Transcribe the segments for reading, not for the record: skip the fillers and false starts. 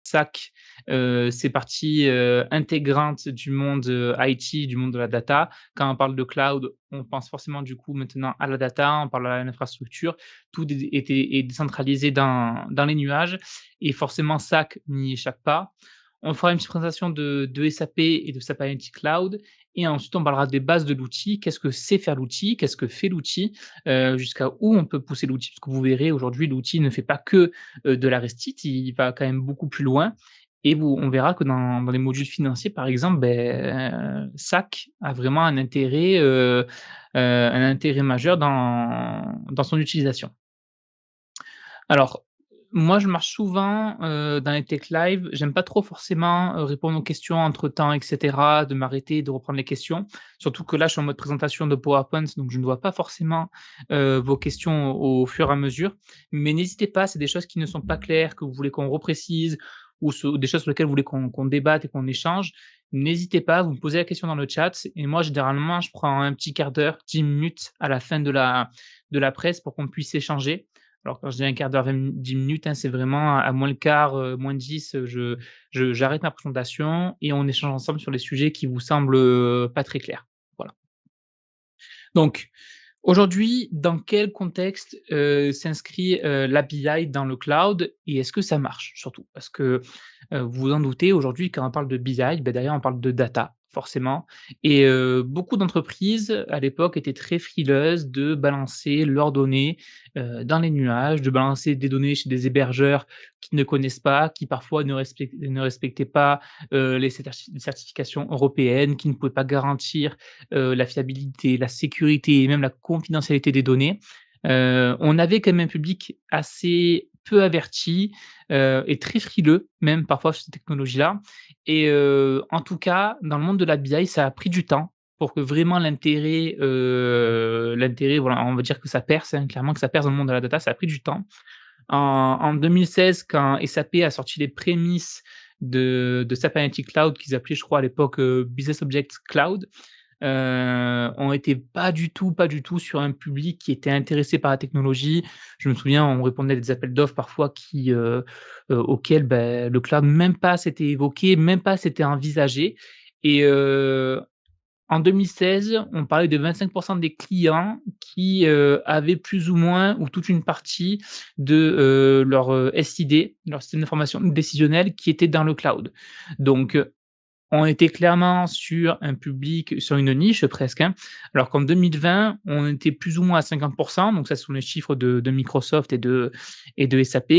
SAC, c'est partie, intégrante du monde, IT, du monde de la data. Quand on parle de cloud, on pense forcément du coup maintenant à la data, on parle à l'infrastructure. Tout est décentralisé dans les nuages et forcément SAC n'y échappe pas. On fera une petite présentation de SAP et de SAP IoT Cloud et ensuite on parlera des bases de l'outil. Qu'est-ce que c'est faire l'outil? Qu'est-ce que fait l'outil? Jusqu'à où on peut pousser l'outil? Parce que vous verrez aujourd'hui l'outil ne fait pas que, de la Restit, il va quand même beaucoup plus loin et on verra que dans les modules financiers, par exemple, SAC a vraiment un intérêt majeur dans son utilisation. Alors, moi, je marche souvent, dans les tech live. J'aime pas trop forcément, répondre aux questions entre temps et cetera, de m'arrêter, de reprendre les questions. Surtout que là, je suis en mode présentation de PowerPoint, donc je ne vois pas forcément, vos questions au fur et à mesure. Mais n'hésitez pas, c'est des choses qui ne sont pas claires, que vous voulez qu'on reprécise ou des choses sur lesquelles vous voulez qu'on débatte et qu'on échange. N'hésitez pas, vous me posez la question dans le chat et moi, généralement, je prends un petit quart d'heure, 10 minutes à la fin de la presse pour qu'on puisse échanger. Alors quand je dis un quart d'heure, 10 minutes, hein, c'est vraiment à moins le quart, moins 10, j'arrête ma présentation et on échange ensemble sur les sujets qui vous semblent, pas très clairs. Voilà. Donc aujourd'hui, dans quel contexte, s'inscrit, l'API dans le cloud et est-ce que ça marche surtout? Parce que, vous vous en doutez, aujourd'hui, quand on parle de BI, derrière on parle de data, forcément et beaucoup d'entreprises, à l'époque, étaient très frileuses de balancer leurs données, dans les nuages, de balancer des données chez des hébergeurs qu'ils ne connaissent pas, qui parfois ne respectaient pas, les certifications européennes, qui ne pouvaient pas garantir la fiabilité, la sécurité et même la confidentialité des données. On avait quand même un public assez peu averti, et très frileux, même parfois sur ces technologies-là et en tout cas, dans le monde de la BI, ça a pris du temps pour que vraiment l'intérêt, voilà, on va dire que ça perce, hein, clairement que ça perce dans le monde de la data, ça a pris du temps. En 2016, quand SAP a sorti les prémices de SAP Analytics Cloud qu'ils appelaient, je crois, à l'époque, Business Objects Cloud, on était pas du tout sur un public qui était intéressé par la technologie. Je me souviens, on répondait à des appels d'offres parfois auxquels, le cloud même pas s'était évoqué, même pas s'était envisagé et en 2016, on parlait de 25 des clients qui, avaient plus ou moins ou toute une partie de, leur, SID, leur système d'information décisionnel qui était dans le cloud. Donc, on était clairement sur un public, sur une niche presque, hein, alors qu'en 2020, on était plus ou moins à 50, donc ça, ce sont les chiffres de Microsoft et de SAP.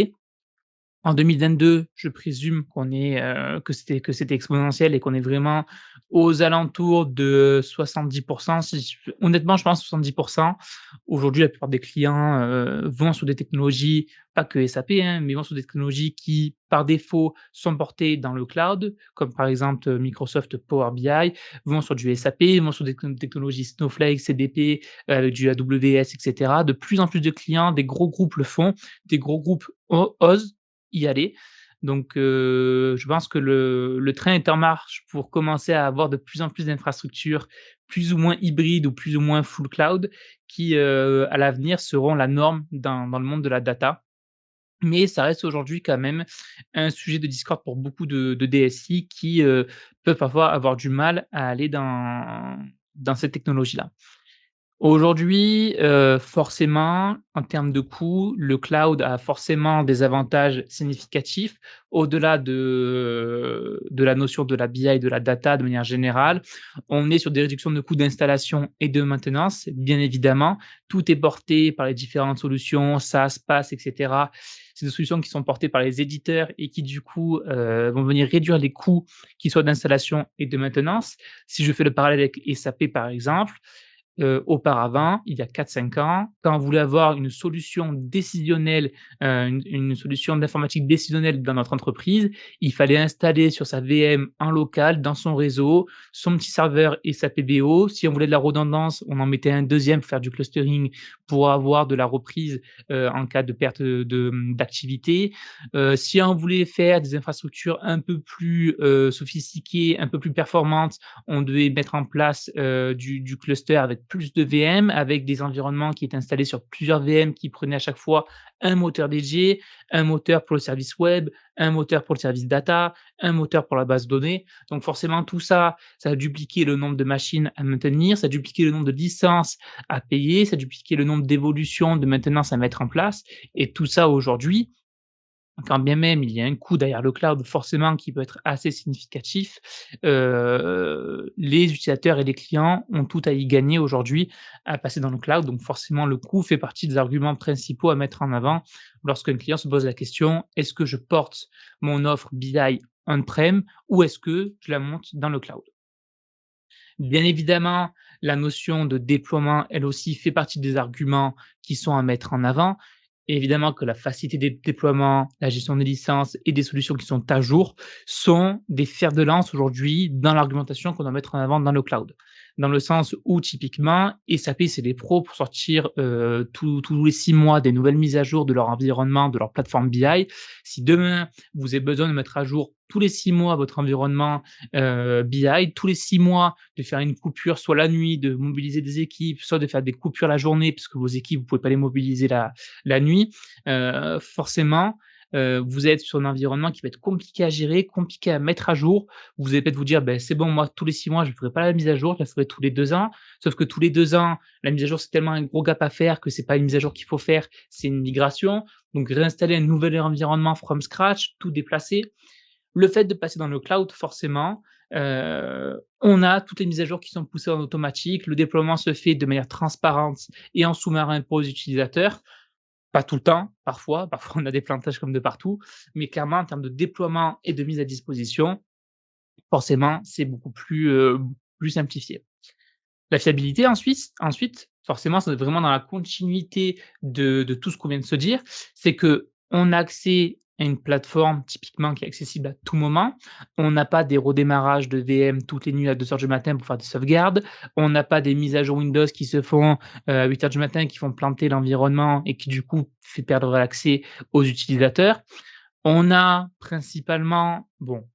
En 2022, je présume que c'était exponentiel et qu'on est vraiment aux alentours de 70. Si honnêtement, je pense 70. Aujourd'hui, la plupart des clients, vont sur des technologies, pas que SAP, hein, mais vont sur des technologies qui, par défaut, sont portées dans le cloud, comme par exemple, Microsoft Power BI, vont sur du SAP, vont sur des technologies Snowflake, CDP, avec du AWS et cetera. De plus en plus de clients, des gros groupes le font, des gros groupes osent y aller. Donc, je pense que le train est en marche pour commencer à avoir de plus en plus d'infrastructures plus ou moins hybrides ou plus ou moins full cloud qui, à l'avenir seront la norme dans le monde de la data. Mais ça reste aujourd'hui quand même un sujet de discorde pour beaucoup de DSI qui, peuvent parfois avoir du mal à aller dans cette technologie-là. Aujourd'hui, forcément, en termes de coût, le cloud a forcément des avantages significatifs au-delà de la notion de la BI et de la data de manière générale. On est sur des réductions de coûts d'installation et de maintenance, bien évidemment. Tout est porté par les différentes solutions, SaaS, PaaS et cetera. C'est des solutions qui sont portées par les éditeurs et qui du coup, vont venir réduire les coûts, qu'ils soient d'installation et de maintenance. Si je fais le parallèle avec SAP par exemple, auparavant, il y a 4-5 ans, quand on voulait avoir une solution décisionnelle, une solution d'informatique décisionnelle dans notre entreprise, il fallait installer sur sa VM en local, dans son réseau, son petit serveur et sa PBO. Si on voulait de la redondance, on en mettait un deuxième pour faire du clustering, pour avoir de la reprise, en cas de perte d'activité. Si on voulait faire des infrastructures un peu plus, sophistiquées, un peu plus performantes, on devait mettre en place, du cluster avec avec plus de VM, avec des environnements qui étaient installés sur plusieurs VM qui prenaient à chaque fois un moteur dédié, un moteur pour le service web, un moteur pour le service data, un moteur pour la base de données. Donc forcément tout ça, ça a dupliqué le nombre de machines à maintenir, ça a dupliqué le nombre de licences à payer, ça a dupliqué le nombre d'évolutions de maintenance à mettre en place et tout ça aujourd'hui, quand bien même il y a un coût derrière le cloud forcément qui peut être assez significatif, les utilisateurs et les clients ont tout à y gagner aujourd'hui à passer dans le cloud. Donc forcément le coût fait partie des arguments principaux à mettre en avant lorsqu'un client se pose la question: «Est-ce que je porte mon offre BI on-prem ou est-ce que je la monte dans le cloud?» Bien évidemment, la notion de déploiement, elle aussi, fait partie des arguments qui sont à mettre en avant. Évidemment que la facilité des déploiements, la gestion des licences et des solutions qui sont à jour sont des fers de lance aujourd'hui dans l'argumentation qu'on doit mettre en avant dans le cloud. Dans le sens où typiquement SAP, c'est des pros pour sortir, tous les 6 mois des nouvelles mises à jour de leur environnement, de leur plateforme BI. Si demain vous avez besoin de mettre à jour tous les 6 mois votre environnement, BI, tous les 6 mois de faire une coupure, soit la nuit, de mobiliser des équipes, soit de faire des coupures la journée puisque vos équipes, vous pouvez pas les mobiliser la nuit, forcément, vous êtes sur un environnement qui va être compliqué à gérer, compliqué à mettre à jour. Vous allez peut-être vous dire: «Beh, c'est bon, moi, tous les 6 mois, je ne ferai pas la mise à jour, je la ferai tous les 2 ans». Sauf que tous les 2 ans, la mise à jour, c'est tellement un gros gap à faire que c'est pas une mise à jour qu'il faut faire, c'est une migration. Donc réinstaller un nouvel environnement from scratch, tout déplacer. Le fait de passer dans le cloud, forcément, on a toutes les mises à jour qui sont poussées en automatique. Le déploiement se fait de manière transparente et en sous-marin pour les utilisateurs. Pas tout le temps, parfois on a des plantages comme de partout, mais clairement en termes de déploiement et de mise à disposition, forcément, c'est beaucoup plus simplifié. La fiabilité ensuite, forcément, c'est vraiment dans la continuité de tout ce qu'on vient de se dire. C'est qu'on a accès à une plateforme typiquement qui est accessible à tout moment. On n'a pas des redémarrages de VM toutes les nuits à 2 heures du matin pour faire des sauvegardes. On n'a pas des mises à jour Windows qui se font, à 8 heures du matin, qui font planter l'environnement et qui du coup fait perdre l'accès aux utilisateurs. On a principalement, bon,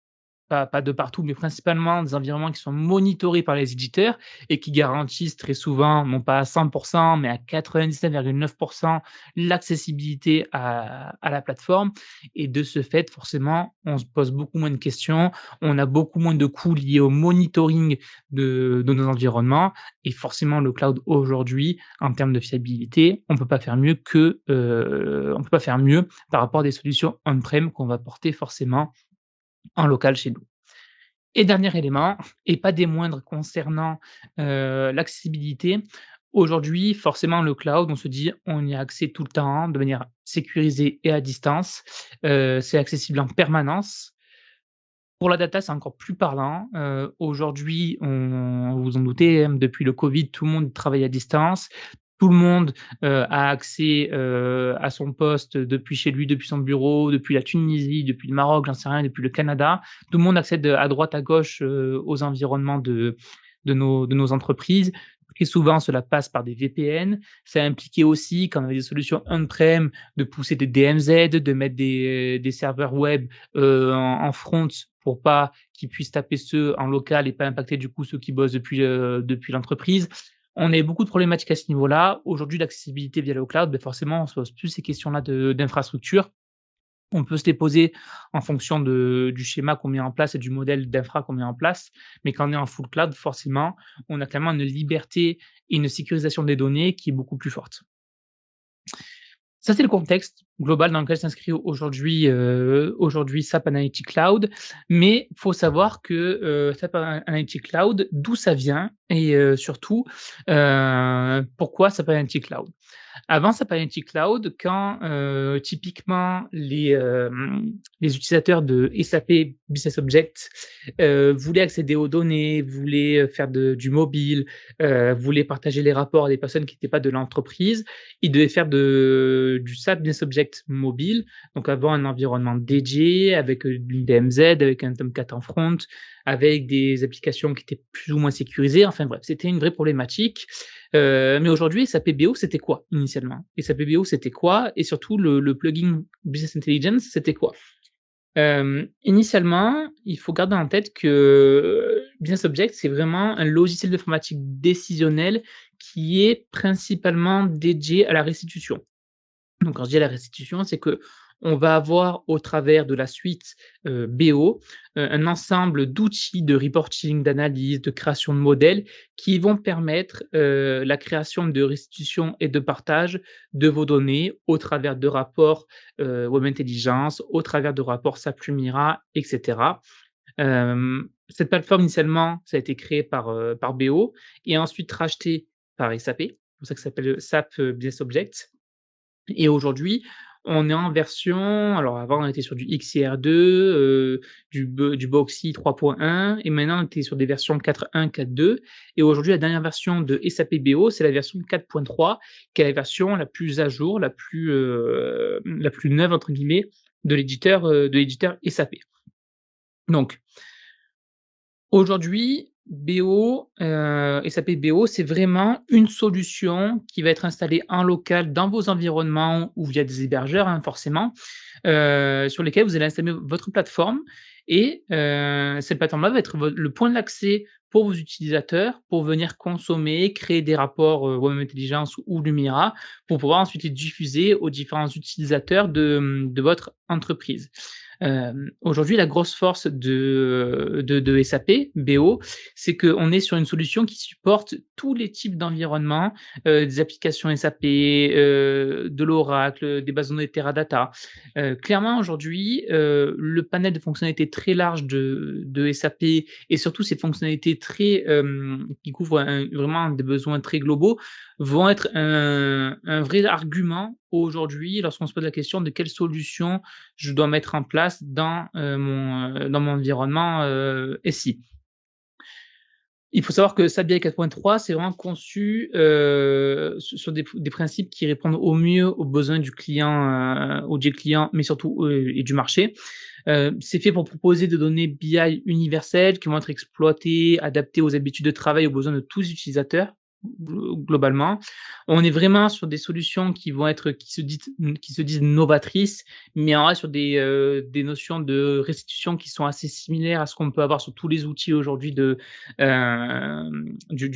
pas de partout, mais principalement des environnements qui sont monitorés par les éditeurs et qui garantissent très souvent, non pas à 100 mais à 99,9 l'accessibilité à la plateforme et de ce fait, forcément, on se pose beaucoup moins de questions, on a beaucoup moins de coûts liés au monitoring de nos environnements et forcément le cloud aujourd'hui, en termes de fiabilité, on peut pas faire mieux par rapport à des solutions on-prem qu'on va porter forcément en local chez nous. Et dernier élément, et pas des moindres concernant, l'accessibilité. Aujourd'hui, forcément, le cloud, on se dit: «On y a accès tout le temps, de manière sécurisée et à distance». C'est accessible en permanence. Pour la data, c'est encore plus parlant. Aujourd'hui, vous vous en doutez, hein, depuis le covid, tout le monde travaille à distance. Tout le monde, a accès, à son poste depuis chez lui, depuis son bureau, depuis la Tunisie, depuis le Maroc, j'en sais rien, depuis le Canada. Tout le monde accède à droite, à gauche, aux environnements de nos entreprises. Très souvent, cela passe par des VPN. Ça a impliqué aussi, quand on avait des solutions on-prem, de pousser des DMZ, de mettre des serveurs web, en front pour pas qu'ils puissent taper ceux en local et pas impacter du coup ceux qui bossent depuis l'entreprise. On a eu beaucoup de problématiques à ce niveau-là. Aujourd'hui, l'accessibilité via le cloud, beh, forcément, on se pose plus ces questions-là d'infrastructure. On peut se les poser en fonction du schéma qu'on met en place et du modèle d'infra qu'on met en place. Mais quand on est en full cloud, forcément, on a clairement une liberté et une sécurisation des données qui est beaucoup plus forte. Ça, c'est le contexte global dans lequel s'inscrit aujourd'hui SAP Analytics Cloud. Mais il faut savoir que, SAP Analytics Cloud, d'où ça vient et surtout, pourquoi SAP Analytics Cloud? Avant SAP Analytics Cloud, quand, typiquement les utilisateurs de SAP Business Objects, voulaient accéder aux données, voulaient, faire du mobile, voulaient partager les rapports à des personnes qui n'étaient pas de l'entreprise, ils devaient faire du SAP Business Object mobile, donc avoir un environnement dédié avec, une DMZ, avec un Tomcat en front, avec des applications qui étaient plus ou moins sécurisées. Enfin bref, c'était une vraie problématique. Mais aujourd'hui, SAP BO, c'était quoi initialement? Et SAP BO, c'était quoi? Et surtout le plugin Business Intelligence, c'était quoi? Initialement, il faut garder en tête que Business Object, c'est vraiment un logiciel d'informatique décisionnel qui est principalement dédié à la restitution. Donc quand je dis à la restitution, c'est que on va avoir au travers de la suite, BO, un ensemble d'outils de reporting, d'analyse, de création de modèles qui vont permettre, la création de restitution et de partage de vos données au travers de rapports, Web Intelligence, au travers de rapports SAP Lumira et cetera. Cette plateforme initialement, ça a été créé par BO et ensuite racheté par SAP. C'est pour ça que ça s'appelle, SAP, Business Objects. Et aujourd'hui, on est en version alors avant on était sur du XIR2, du Boxy 3.1 et maintenant on était sur des versions 4.1, 4.2 et aujourd'hui la dernière version de SAP BO, c'est la version 4.3 qui est la version la plus à jour, la plus «neuve» entre guillemets de l'éditeur SAP. Donc aujourd'hui, BO, SAP BO, c'est vraiment une solution qui va être installée en local dans vos environnements ou via des hébergeurs, hein, forcément, sur lesquels vous allez installer votre plateforme et cette plateforme-là va être le point d'accès pour vos utilisateurs, pour venir consommer, créer des rapports, Web Intelligence ou Lumira, pour pouvoir ensuite les diffuser aux différents utilisateurs de votre entreprise. Aujourd'hui, la grosse force de SAP BO, c'est qu'on est sur une solution qui supporte tous les types d'environnements, des applications SAP, de l'Oracle, des bases de données Teradata. Clairement aujourd'hui, le panel de fonctionnalités très large de SAP et surtout ces fonctionnalités très, qui couvrent vraiment des besoins très globaux, vont être un vrai argument aujourd'hui lorsqu'on se pose la question de quelle solution je dois mettre en place dans mon environnement, SI. Il faut savoir que SAP BI 4.3, c'est vraiment conçu, sur des principes qui répondent au mieux aux besoins du client, mais surtout, et du marché. C'est fait pour proposer des données BI universelles qui vont être exploitées, adaptées aux habitudes de travail, aux besoins de tous les utilisateurs, globalement. On est vraiment sur des solutions qui se disent novatrices, mais on reste sur des notions de restitution qui sont assez similaires à ce qu'on peut avoir sur tous les outils aujourd'hui du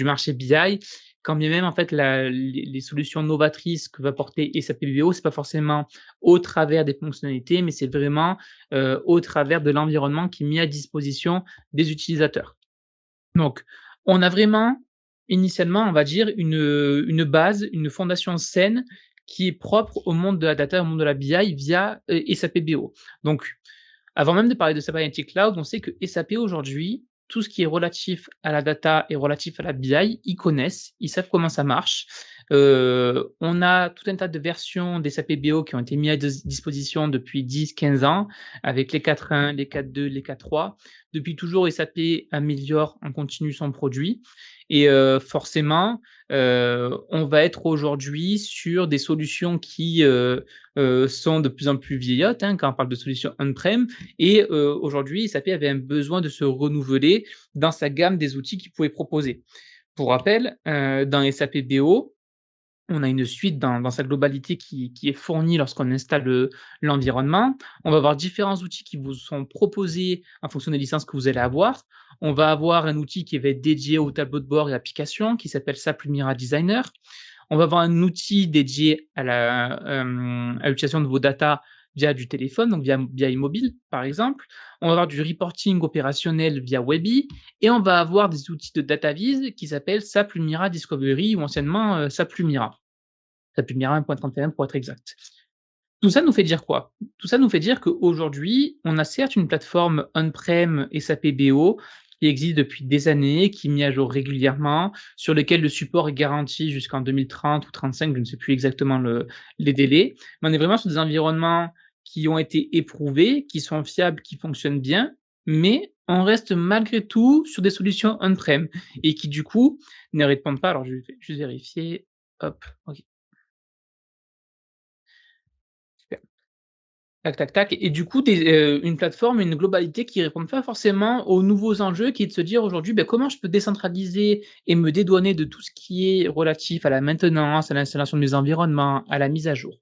marché BI. Quand bien même, en fait, les solutions novatrices que va porter SAP BO, c'est pas forcément au travers des fonctionnalités, mais c'est vraiment, au travers de l'environnement qui est mis à disposition des utilisateurs. Donc, on a vraiment, initialement, on va dire, une base, une fondation saine qui est propre au monde de la data, au monde de la BI via, SAP BO. Donc, avant même de parler de SAP Analytics Cloud, on sait que SAP aujourd'hui, tout ce qui est relatif à la data et relatif à la BI, ils connaissent, ils savent comment ça marche. On a tout un tas de versions des SAP BO qui ont été mis à disposition depuis 10-15 ans, avec les 4.1, les 4.2, les 4.3. Depuis toujours, SAP améliore en continu son produit et forcément, on va être aujourd'hui sur des solutions qui, sont de plus en plus vieillottes, hein, quand on parle de solutions on-prem et aujourd'hui, SAP avait un besoin de se renouveler dans sa gamme des outils qu'il pouvait proposer. Pour rappel, dans SAP BO, on a une suite dans sa globalité qui est fournie lorsqu'on installe, l'environnement. On va avoir différents outils qui vous sont proposés en fonction des licences que vous allez avoir. On va avoir un outil qui va être dédié au tableau de bord et applications qui s'appelle SAP Lumira Designer. On va avoir un outil dédié à l'utilisation de vos data via du téléphone, donc via iMobile, par exemple. On va avoir du reporting opérationnel via Webby et on va avoir des outils de data viz qui s'appellent SAP Lumira Discovery ou anciennement, SAP Lumira. SAP Lumira 1.31 pour être exact. Tout ça nous fait dire quoi? Tout ça nous fait dire qu'aujourd'hui, on a certes une plateforme on-prem SAP BO qui existe depuis des années, qui est mis à jour régulièrement, sur lequel le support est garanti jusqu'en 2030 ou 35, je ne sais plus exactement les délais. Mais on est vraiment sur des environnements qui ont été éprouvés, qui sont fiables, qui fonctionnent bien, mais on reste malgré tout sur des solutions on-prem et qui du coup ne répondent pas. Alors je vais juste vérifier. Hop, OK. Tac, tac, tac et du coup une plateforme, une globalité qui répond pas forcément aux nouveaux enjeux qui est de se dire aujourd'hui, comment je peux décentraliser et me dédouaner de tout ce qui est relatif à la maintenance, à l'installation de mes environnements, à la mise à jour?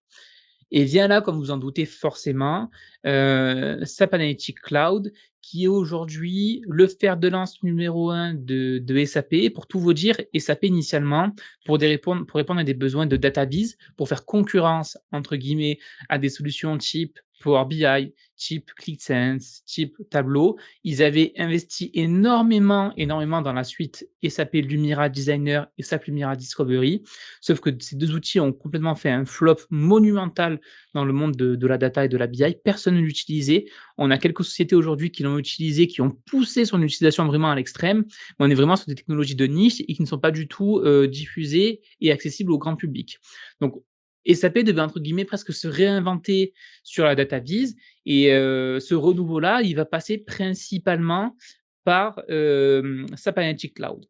Et vient là, comme vous en doutez forcément, SAP Analytics Cloud, qui est aujourd'hui le fer de lance numéro un de SAP. Pour tout vous dire, SAP initialement, pour répondre à des besoins de data viz, pour faire «concurrence» entre guillemets à des solutions type Power BI, type ClickSense, type Tableau, ils avaient investi énormément dans la suite SAP Lumira Designer et SAP Lumira Discovery. Sauf que ces 2 outils ont complètement fait un flop monumental dans le monde de la data et de la BI. Personne ne l'utilisait. On a quelques sociétés aujourd'hui qui l'ont utilisé, qui ont poussé son utilisation vraiment à l'extrême. Mais on est vraiment sur des technologies de niche et qui ne sont pas du tout diffusées et accessibles au grand public. Donc, SAP devait entre guillemets presque se réinventer sur la data viz et ce renouveau-là, il va passer principalement par SAP Analytics Cloud.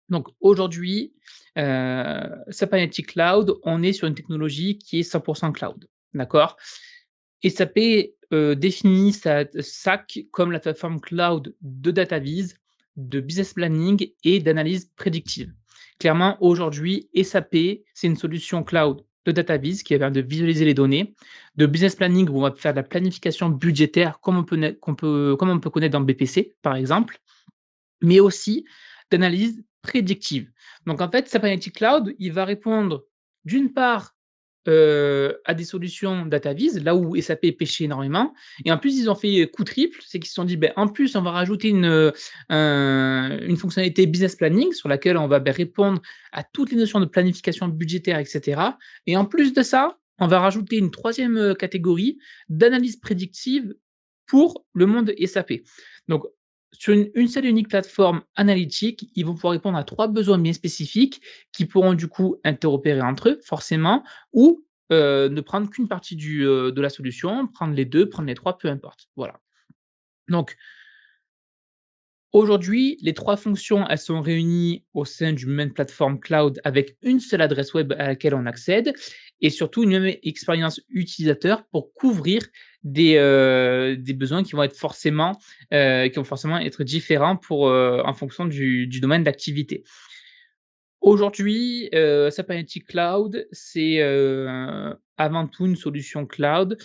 Donc aujourd'hui, SAP Analytics Cloud, on est sur une technologie qui est 100 cloud, d'accord? SAP, définit sa SAC comme la plateforme cloud de data viz, de business planning et d'analyse prédictive. Clairement, aujourd'hui, SAP, c'est une solution cloud de data viz qui permet de visualiser les données, de business planning où on va faire de la planification budgétaire comme on peut connaître dans BPC, par exemple, mais aussi d'analyse prédictive. Donc en fait, SAP Analytics Cloud, il va répondre d'une part, à des solutions data viz, là où SAP pêchait énormément et en plus ils ont fait coup triple, c'est qu'ils se sont dit: «Beh, en plus on va rajouter une fonctionnalité business planning sur laquelle on va, beh, répondre à toutes les notions de planification budgétaire et cetera et en plus de ça, on va rajouter une troisième catégorie d'analyse prédictive pour le monde SAP». Donc sur une seule et unique plateforme analytique, ils vont pouvoir répondre à 3 besoins bien spécifiques qui pourront du coup interopérer entre eux forcément ou ne prendre qu'une partie de la solution, prendre les 2, prendre les 3, peu importe. Voilà. Donc aujourd'hui, les 3 fonctions, elles sont réunies au sein d'une même plateforme cloud avec une seule adresse web à laquelle on accède et surtout une même expérience utilisateur pour couvrir des besoins qui vont forcément être différents en fonction du domaine d'activité. Aujourd'hui, SAP Analytics Cloud, c'est, avant tout une solution cloud.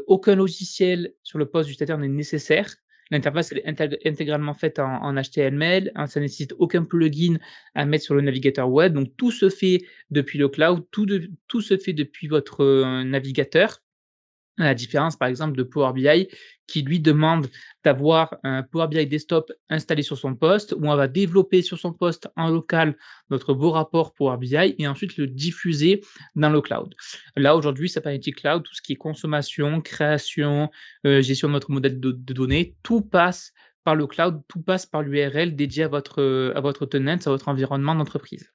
Aucun logiciel sur le poste d'utilisateur n'est nécessaire. L'interface, elle est intégralement faite en HTML, hein, ça ne nécessite aucun plugin à mettre sur le navigateur web, donc tout se fait depuis le cloud, tout se fait depuis votre, navigateur. À la différence, par exemple, de Power BI qui lui demande d'avoir un Power BI desktop installé sur son poste, où on va développer sur son poste en local notre beau rapport Power BI et ensuite le diffuser dans le cloud. Là, aujourd'hui, SAP Analytics Cloud, tout ce qui est consommation, création, gestion de notre modèle de données, tout passe par le cloud, tout passe par l'URL dédié à votre tenant, à votre environnement d'entreprise.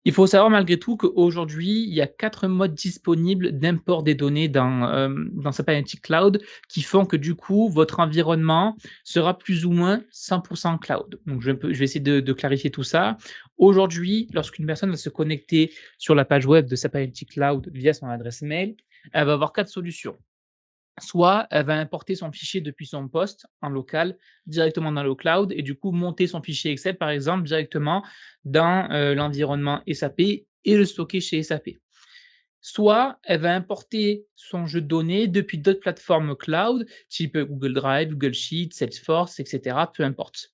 Il faut savoir malgré tout qu'aujourd'hui, il y a 4 modes disponibles d'import des données dans SAP Analytics Cloud qui font que du coup, votre environnement sera plus ou moins 100 cloud. Donc je vais essayer de clarifier tout ça. Aujourd'hui, lorsqu'une personne va se connecter sur la page web de SAP Analytics Cloud via son adresse mail, elle va avoir 4 solutions. Soit elle va importer son fichier depuis son poste en local directement dans le cloud et du coup monter son fichier Excel par exemple directement dans, l'environnement SAP et le stocker chez SAP. Soit elle va importer son jeu de données depuis d'autres plateformes cloud type, Google Drive, Google Sheets, Salesforce et cetera, peu importe.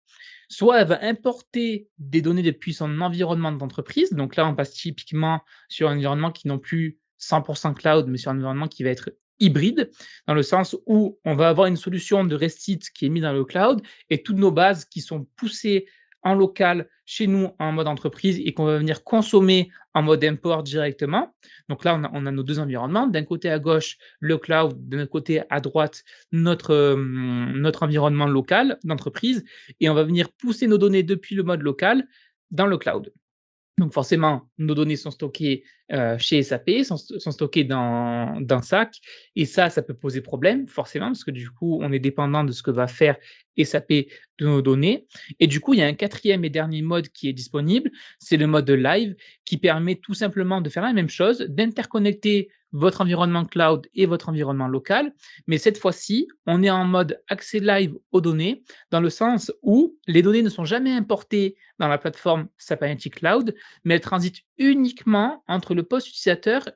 Soit elle va importer des données depuis son environnement d'entreprise, donc là on passe typiquement sur un environnement qui non plus 100 cloud, mais sur un environnement qui va être hybride, dans le sens où on va avoir une solution de REST qui est mise dans le cloud et toutes nos bases qui sont poussées en local chez nous en mode entreprise et qu'on va venir consommer en mode import directement. Donc là, on a nos 2 environnements. D'un côté à gauche, le cloud, d'un autre côté à droite, notre environnement local d'entreprise et on va venir pousser nos données depuis le mode local dans le cloud. Donc forcément, nos données sont stockées, chez SAP, sont stockées dans SAC et ça peut poser problème forcément parce que du coup, on est dépendant de ce que va faire SAP de nos données et du coup, il y a un quatrième et dernier mode qui est disponible, c'est le mode live qui permet tout simplement de faire la même chose, d'interconnecter votre environnement cloud et votre environnement local, mais cette fois-ci, on est en mode accès live aux données, dans le sens où les données ne sont jamais importées dans la plateforme SAP Analytics Cloud, mais elles transitent uniquement entre le poste utilisateur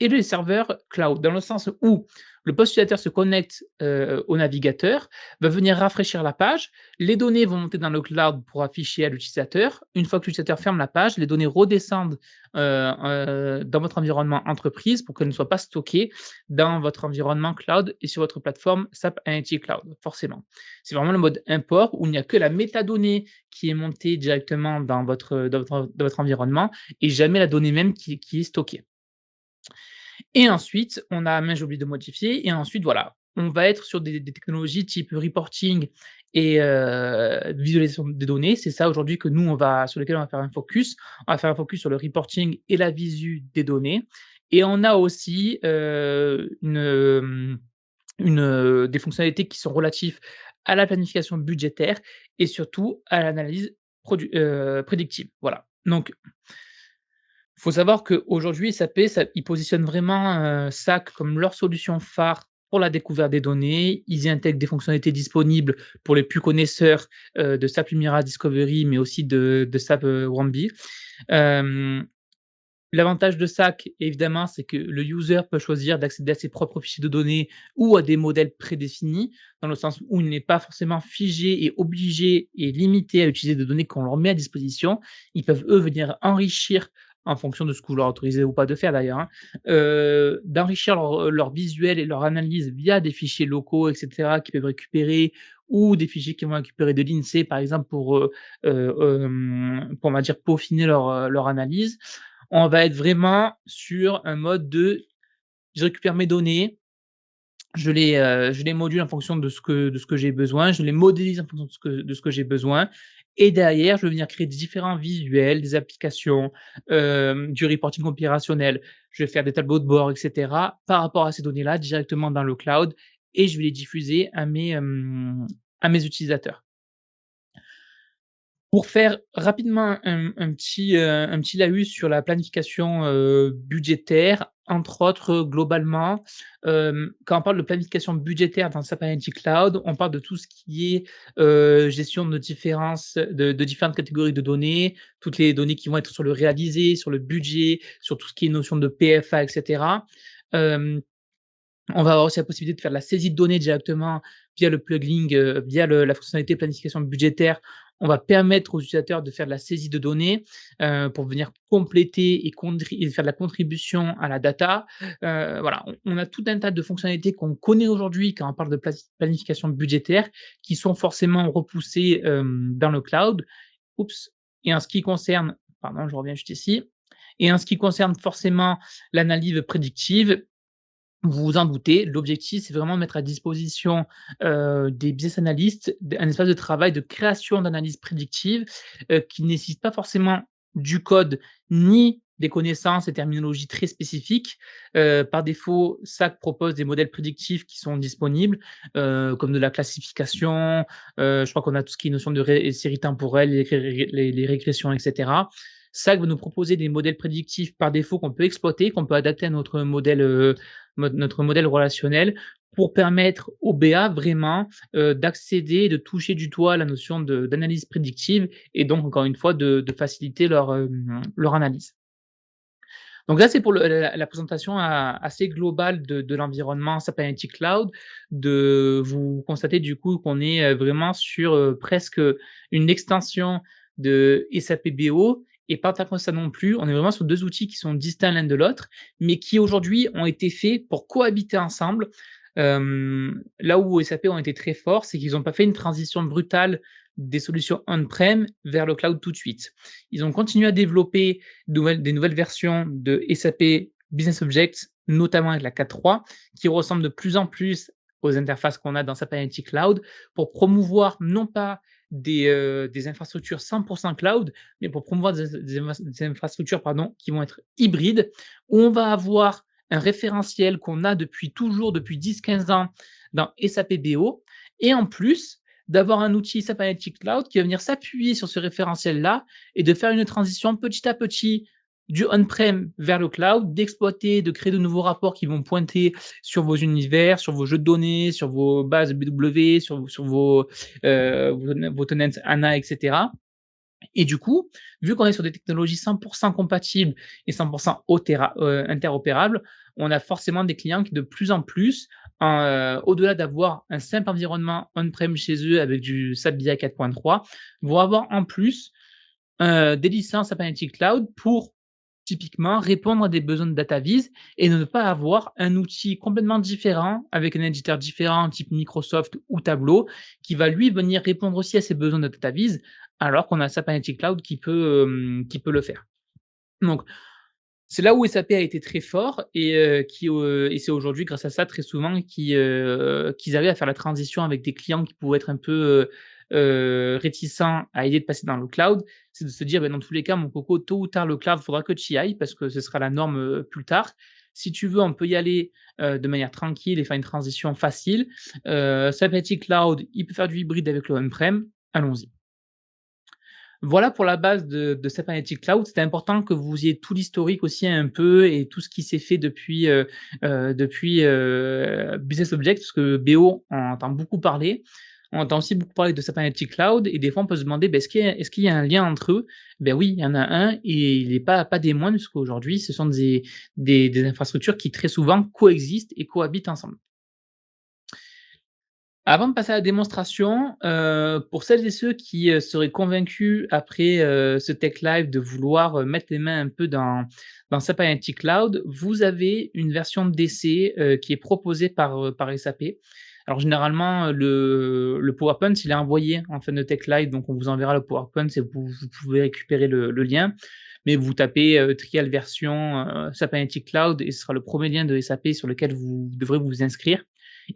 et les serveurs cloud, dans le sens où le post utilisateur se connecte, au navigateur, va venir rafraîchir la page, les données vont monter dans le cloud pour afficher à l'utilisateur. Une fois que l'utilisateur ferme la page, les données redescendent, dans votre environnement entreprise pour qu'elles ne soient pas stockées dans votre environnement cloud et sur votre plateforme SAP Analytics Cloud, forcément. C'est vraiment le mode import où il n'y a que la métadonnée qui est montée directement dans votre environnement et jamais la donnée même qui est stockée. Et ensuite, on a j'ai oublié de modifier et ensuite voilà, on va être sur des technologies type reporting et visualisation des données. C'est ça aujourd'hui que nous sur lesquels on va faire un focus. On va faire un focus sur le reporting et la visu des données et on a aussi, des fonctionnalités qui sont relatives à la planification budgétaire et surtout à l'analyse prédictive. Voilà. Donc il faut savoir qu'aujourd'hui, SAP, ils positionnent vraiment, SAC comme leur solution phare pour la découverte des données. Ils y intègrent des fonctionnalités disponibles pour les plus connaisseurs, de SAP Lumira Discovery, mais aussi de SAP, Wambi. Hem, L'avantage de SAC, évidemment, c'est que le user peut choisir d'accéder à ses propres fichiers de données ou à des modèles prédéfinis, dans le sens où il n'est pas forcément figé et obligé et limité à utiliser des données qu'on leur met à disposition. Ils peuvent, eux, venir enrichir, en fonction de ce que vous leur autorisez ou pas de faire d'ailleurs, hein, d'enrichir leur visuel et leur analyse via des fichiers locaux et cetera qu'ils peuvent récupérer ou des fichiers qu'ils vont récupérer de l'INSEE, par exemple, pour, on va dire, peaufiner leur analyse. On va être vraiment sur un mode de: je récupère mes données, je les module en fonction de ce que j'ai besoin, je les modélise en fonction de ce que j'ai besoin et derrière, je vais venir créer des différents visuels, des applications, du reporting opérationnel. Je vais faire des tableaux de bord et cetera par rapport à ces données-là directement dans le cloud et je vais les diffuser à mes utilisateurs. Pour faire rapidement un petit laïus sur la planification, budgétaire, entre autres, globalement, quand on parle de planification budgétaire dans SAP Analytics Cloud, on parle de tout ce qui est, gestion de différentes catégories de données, toutes les données qui vont être sur le réalisé, sur le budget, sur tout ce qui est notion de PFA et cetera. Hem On va avoir aussi la possibilité de faire de la saisie de données directement via le plugin, via la fonctionnalité planification budgétaire. On va permettre aux utilisateurs de faire de la saisie de données, pour venir compléter et faire de la contribution à la data. Voilà, on a tout un tas de fonctionnalités qu'on connaît aujourd'hui quand on parle de planification budgétaire, qui sont forcément repoussées, dans le cloud. Oups. Et en ce qui concerne Pardon, je reviens juste ici. Et en ce qui concerne forcément l'analyse prédictive, vous vous en doutez, l'objectif, c'est vraiment de mettre à disposition, des business analysts un espace de travail de création d'analyse prédictive, qui ne nécessite pas forcément du code ni des connaissances et terminologies très spécifiques. Par défaut, SAC propose des modèles prédictifs qui sont disponibles, comme de la classification, je crois qu'on a tout ce qui est notion de série temporelle, les régressions et cetera. SAC va nous proposer des modèles prédictifs par défaut qu'on peut exploiter, qu'on peut adapter à notre modèle relationnel pour permettre aux BA vraiment, d'accéder, de toucher du doigt à la notion d'analyse prédictive et donc encore une fois de faciliter leur analyse. Donc là, c'est pour la présentation assez globale de l'environnement SAP Analytics Cloud. Vous constatez du coup qu'on est, vraiment sur, presque, une extension de SAP BO et pas tant que ça non plus. On est vraiment sur 2 outils qui sont distincts l'un de l'autre, mais qui aujourd'hui ont été faits pour cohabiter ensemble. Là où SAP ont été très forts, c'est qu'ils n'ont pas fait une transition brutale des solutions on-prem vers le cloud tout de suite. Ils ont continué à développer des nouvelles versions de SAP Business Objects, notamment avec la 4.3, qui ressemblent de plus en plus aux interfaces qu'on a dans SAP Analytics Cloud, pour promouvoir non pas des infrastructures 100% cloud, mais pour promouvoir des infrastructures pardon, qui vont être hybrides, où on va avoir un référentiel qu'on a depuis toujours, depuis 10-15 ans dans SAP BO, et en plus, d'avoir un outil SAP Analytics Cloud qui va venir s'appuyer sur ce référentiel-là et de faire une transition petit à petit du on-prem vers le cloud, d'exploiter, de créer de nouveaux rapports qui vont pointer sur vos univers, sur vos jeux de données, sur vos bases BW, sur vos tenants ANA, etc. Et du coup, vu qu'on est sur des technologies 100% compatibles et 100% interopérables, on a forcément des clients qui de plus en plus, au-delà d'avoir un simple environnement on-prem chez eux avec du SAP BI 4.3, vont avoir en plus des licences Analytics Cloud pour typiquement répondre à des besoins de data viz et ne pas avoir un outil complètement différent avec un éditeur différent type Microsoft ou Tableau qui va lui venir répondre aussi à ces besoins de data viz alors qu'on a SAP Analytics Cloud qui peut le faire. Donc c'est là où SAP a été très fort et c'est aujourd'hui grâce à ça très souvent qu'ils arrivent à faire la transition avec des clients qui pouvaient être un peu, réticents à l'idée de passer dans le cloud. C'est de se dire: «Beh, dans tous les cas, mon coco, tôt ou tard, le cloud, il faudra que tu y ailles parce que ce sera la norme, plus tard. Si tu veux, on peut y aller, de manière tranquille et faire une transition facile. SAP Analytics Cloud, il peut faire du hybride avec le on-prem, allons-y». Voilà pour la base de SAP Analytics Cloud. C'était important que vous ayez tout l'historique aussi un peu et tout ce qui s'est fait depuis Business Objects, parce que BO, on entend beaucoup parler. On entend aussi beaucoup parler de SAP Analytics Cloud et des fois on peut se demander, bah, est-ce qu'il y a un lien entre eux? Ben oui, il y en a un et il est pas des moindres, puisqu'aujourd'hui ce sont des infrastructures qui très souvent coexistent et cohabitent ensemble. Avant de passer à la démonstration, pour celles et ceux qui, seraient convaincus après, ce Tech Live de vouloir, mettre les mains un peu dans SAP Analytics Cloud, vous avez une version d'essai, qui est proposée par SAP. Alors généralement, le PowerPoint, il est envoyé en fin de Tech Live, donc on vous enverra le PowerPoint et vous pouvez récupérer le lien. Mais vous tapez, trial version, SAP Analytics Cloud et ce sera le premier lien de SAP sur lequel vous devrez vous inscrire.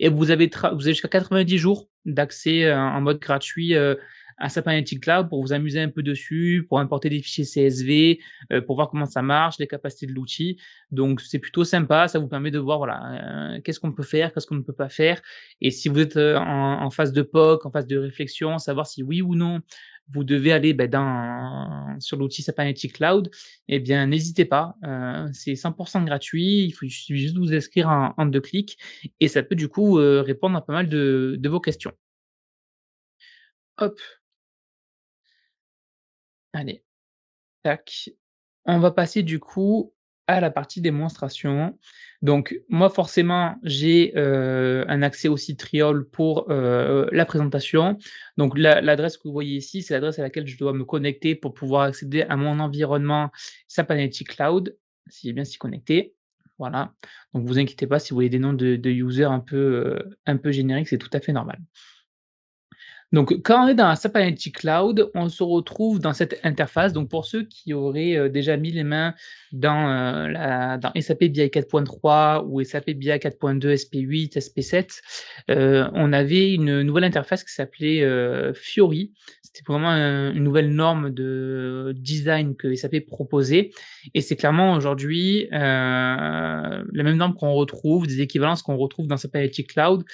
Et vous avez jusqu'à 90 jours d'accès, en mode gratuit, à SAP Analytics Cloud pour vous amuser un peu dessus, pour importer des fichiers CSV, pour voir comment ça marche, les capacités de l'outil. Donc c'est plutôt sympa, ça vous permet de voir, voilà, qu'est-ce qu'on peut faire, qu'est-ce qu'on ne peut pas faire et si vous êtes, en phase de POC, en phase de réflexion, savoir si oui ou non vous devez aller, sur l'outil SAP Analytics Cloud, eh bien n'hésitez pas, c'est 100% gratuit, il suffit juste de vous inscrire en 2 clics et ça peut du coup, répondre à pas mal de vos questions. Hop, allez, tac. On va passer du coup à la partie démonstration. Donc moi forcément j'ai, un accès au site Triol pour, la présentation. Donc l'adresse que vous voyez ici, c'est l'adresse à laquelle je dois me connecter pour pouvoir accéder à mon environnement SAP Analytics Cloud, s'il est bien s'y connecter. Voilà. Donc vous inquiétez pas si vous voyez des noms de users un peu génériques, c'est tout à fait normal. Donc, quand on est dans SAP Analytics Cloud, on se retrouve dans cette interface. Donc, pour ceux qui auraient déjà mis les mains dans SAP BI 4.3 ou SAP BI 4.2, SP8, SP7, on avait une nouvelle interface qui s'appelait Fiori. C'était vraiment une nouvelle norme de design que SAP proposait. Et c'est clairement aujourd'hui la même norme qu'on retrouve, des équivalences qu'on retrouve dans SAP Analytics Cloud.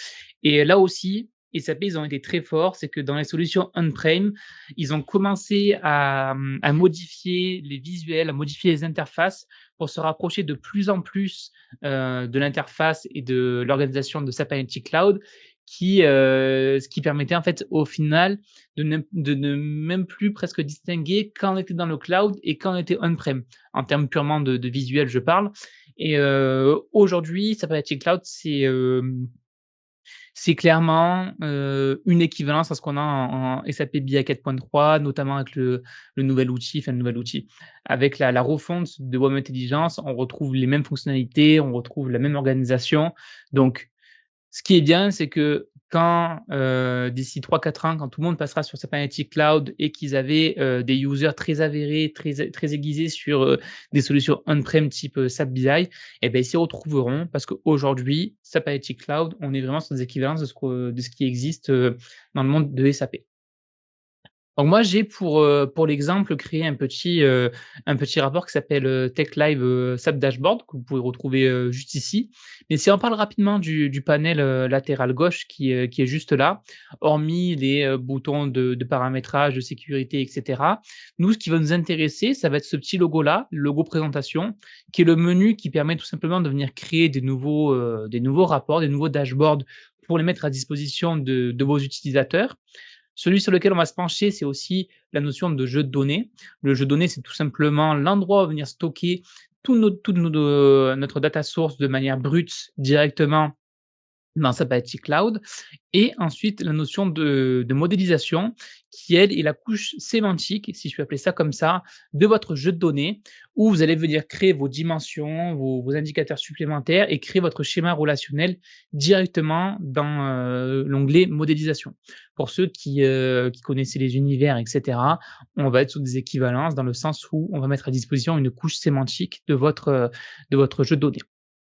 Et là aussi, SAP, ils ont été très forts, c'est que dans les solutions on-prem, ils ont commencé à modifier les visuels, à modifier les interfaces pour se rapprocher de plus en plus, de l'interface et de l'organisation de SAP Analytics Cloud ce qui permettait en fait au final de ne même plus presque distinguer quand on était dans le cloud et quand on était on-prem. En termes purement de visuel, je parle et aujourd'hui, SAP Analytics Cloud, c'est clairement, une équivalence à ce qu'on a en SAP BI 4.3, notamment avec le nouvel outil, enfin le nouvel outil, avec la refonte de WAM Intelligence, on retrouve les mêmes fonctionnalités, on retrouve la même organisation. Donc ce qui est bien, c'est que quand, d'ici 3-4 ans, quand tout le monde passera sur SAP Analytics Cloud et qu'ils avaient, des users très avérés, très aiguisés sur, des solutions on-prem type, SAP BI et ben ils s'y retrouveront parce qu'aujourd'hui, SAP Analytics Cloud, on est vraiment sur des équivalences de ce qui existe, dans le monde de SAP. Donc moi, j'ai pour l'exemple créé un petit rapport qui s'appelle, Tech Live, SAP Dashboard que vous pouvez retrouver, juste ici. Mais si on parle rapidement du panel, latéral gauche qui est juste là, hormis les, boutons de paramétrage, de sécurité et cetera. Nous, ce qui va nous intéresser, ça va être ce petit logo-là, le logo présentation, qui est le menu qui permet tout simplement de venir créer des nouveaux rapports, des nouveaux dashboards pour les mettre à disposition de vos utilisateurs. Celui sur lequel on va se pencher, c'est aussi la notion de jeu de données. Le jeu de données, c'est tout simplement l'endroit où on va venir stocker notre data source de manière brute directement dans Sapienti Cloud et ensuite la notion de modélisation qui, elle, est la couche sémantique, si je peux appeler ça comme ça, de votre jeu de données où vous allez venir créer vos dimensions, vos indicateurs supplémentaires et créer votre schéma relationnel directement dans, l'onglet modélisation. Pour ceux qui connaissaient les univers et cetera, on va être sur des équivalences dans le sens où on va mettre à disposition une couche sémantique de votre jeu de données.